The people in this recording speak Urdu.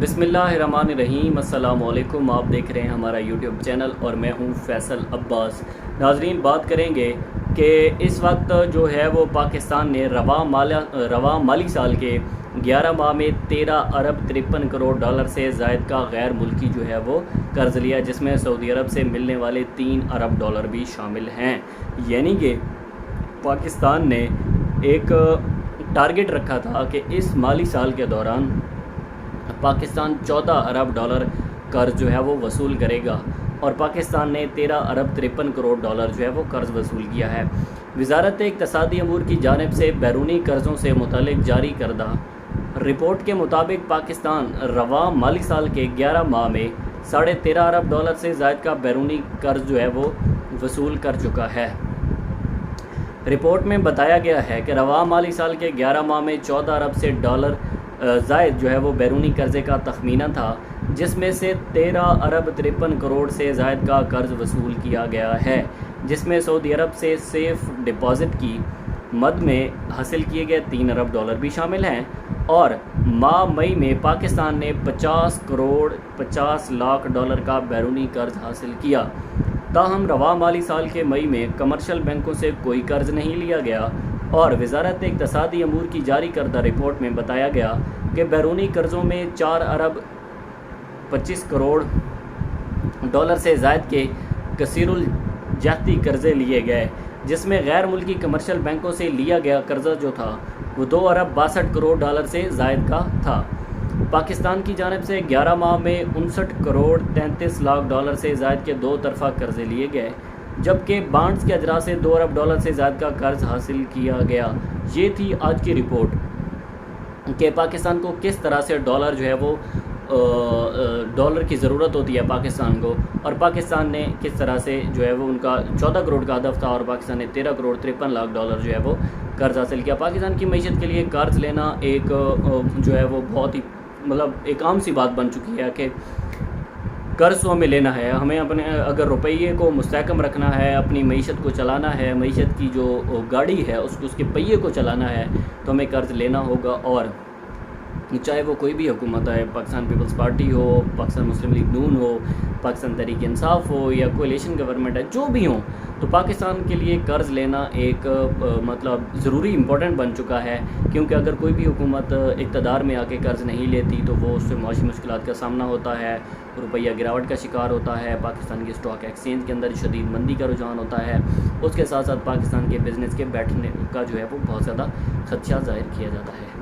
بسم اللہ الرحمن الرحیم، السلام علیکم۔ آپ دیکھ رہے ہیں ہمارا یوٹیوب چینل اور میں ہوں فیصل عباس۔ ناظرین، بات کریں گے کہ اس وقت جو ہے وہ پاکستان نے رواں مالی سال کے 11 ماہ میں 13 ارب 53 کروڑ ڈالر سے زائد کا غیر ملکی جو ہے وہ قرض لیا، جس میں سعودی عرب سے ملنے والے 3 ارب ڈالر بھی شامل ہیں۔ یعنی کہ پاکستان نے ایک ٹارگٹ رکھا تھا کہ اس مالی سال کے دوران پاکستان 14 ارب ڈالر قرض جو ہے وہ وصول کرے گا، اور پاکستان نے 13 ارب 53 کروڑ ڈالر جو ہے وہ قرض وصول کیا ہے۔ وزارت اقتصادی امور کی جانب سے بیرونی قرضوں سے متعلق جاری کردہ رپورٹ کے مطابق پاکستان رواں مالی سال کے 11 ماہ میں 13.5 ارب ڈالر سے زائد کا بیرونی قرض جو ہے وہ وصول کر چکا ہے۔ رپورٹ میں بتایا گیا ہے کہ رواں مالی سال کے 11 ماہ میں 14 ارب سے ڈالر زائد جو ہے وہ بیرونی قرضے کا تخمینہ تھا، جس میں سے 13 ارب 53 کروڑ سے زائد کا قرض وصول کیا گیا ہے، جس میں سعودی عرب سے سیف ڈپازٹ کی مد میں حاصل کیے گئے 3 ارب ڈالر بھی شامل ہیں، اور ماہ مئی میں پاکستان نے 50 کروڑ 50 لاکھ ڈالر کا بیرونی قرض حاصل کیا۔ تاہم رواں مالی سال کے مئی میں کمرشل بینکوں سے کوئی قرض نہیں لیا گیا، اور وزارت اقتصادی امور کی جاری کردہ رپورٹ میں بتایا گیا کہ بیرونی قرضوں میں 4 ارب 25 کروڑ ڈالر سے زائد کے کثیر الجہتی قرضے لیے گئے، جس میں غیر ملکی کمرشل بینکوں سے لیا گیا قرضہ جو تھا وہ 2 ارب 62 کروڑ ڈالر سے زائد کا تھا۔ پاکستان کی جانب سے 11 ماہ میں 59 کروڑ 33 لاکھ ڈالر سے زائد کے 2 طرفہ قرضے لیے گئے، جبکہ بانڈز کے اجراء سے 2 ارب ڈالر سے زائد کا قرض حاصل کیا گیا۔ یہ تھی آج کی رپورٹ کہ پاکستان کو کس طرح سے ڈالر جو ہے وہ ڈالر کی ضرورت ہوتی ہے پاکستان کو، اور پاکستان نے کس طرح سے جو ہے وہ ان کا 14 کروڑ کا ہدف تھا، اور پاکستان نے 13 کروڑ 53 لاکھ ڈالر جو ہے وہ قرض حاصل کیا۔ پاکستان کی معیشت کے لیے قرض لینا ایک جو ہے وہ بہت ہی ایک عام سی بات بن چکی ہے کہ قرض تو ہمیں لینا ہے، ہمیں اپنے اگر روپیے کو مستحکم رکھنا ہے، اپنی معیشت کو چلانا ہے، معیشت کی جو گاڑی ہے اس کے پہیے کو چلانا ہے، تو ہمیں قرض لینا ہوگا۔ اور چاہے وہ کوئی بھی حکومت ہے، پاکستان پیپلز پارٹی ہو، پاکستان مسلم لیگ نون ہو، پاکستان تحریک انصاف ہو، یا کولیشن گورنمنٹ ہے، جو بھی ہوں، تو پاکستان کے لیے قرض لینا ایک ضروری امپورٹنٹ بن چکا ہے، کیونکہ اگر کوئی بھی حکومت اقتدار میں آ کے قرض نہیں لیتی تو وہ اس سے معاشی مشکلات کا سامنا ہوتا ہے، روپیہ گراوٹ کا شکار ہوتا ہے، پاکستان کی اسٹاک ایکسچینج کے اندر شدید مندی کا رجحان ہوتا ہے، اس کے ساتھ ساتھ پاکستان کے بزنس کے بیٹھنے کا جو ہے وہ بہت زیادہ خدشہ ظاہر کیا جاتا ہے۔